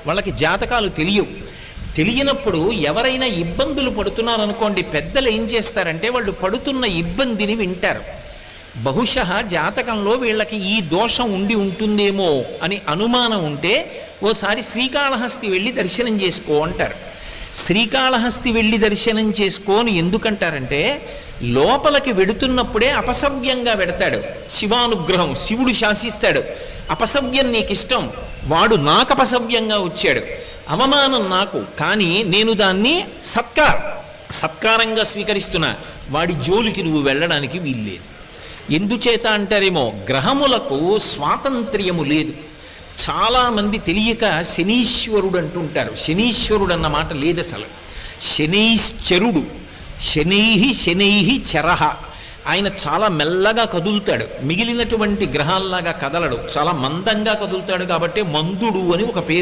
వాళ్ళకి జాతకాలు తెలియనప్పుడు ఎవరైనా ఇబ్బందులు పడుతున్నారనుకోండి, పెద్దలు ఏం చేస్తారంటే వాళ్ళు పడుతున్న ఇబ్బందిని వింటారు. బహుశः జాతకంలో వీళ్ళకి ఈ దోషం ఉండి ఉంటుందేమో అని అనుమానం ఉంటే ఓసారి శ్రీకాళహస్తి వెళ్ళి దర్శనం చేసుకో అంటారు. శ్రీకాళహస్తి వెళ్ళి దర్శనం చేసుకోని ఎందుకంటారంటే, లోపలికి వెడుతున్నప్పుడే అపసవ్యంగా వెడతాడు. శివానుగ్రహం, శివుడు శాసిస్తాడు. అపసవ్యం నీకు ఇష్టం, వాడు నాకు అపసవ్యంగా వచ్చాడు, అవమానం నాకు, కానీ నేను దాన్ని సత్కారంగా స్వీకరిస్తున్నా, వాడి జోలికి నువ్వు వెళ్ళడానికి వీల్లేదు. ఎందుచేత అంటారేమో, గ్రహములకు స్వాతంత్ర్యము లేదు. చాలామంది తెలియక శనీశ్వరుడు అంటుంటారు. శనీశ్వరుడు అన్న మాట లేదు అసలు. శనైశ్చరుడు, శనైహి చరహ. ఆయన చాలా మెల్లగా కదులుతాడు, మిగిలినటువంటి గ్రహాల్లాగా కదలడు, చాలా మందంగా కదులుతాడు. కాబట్టి మందుడు అని ఒక పేరు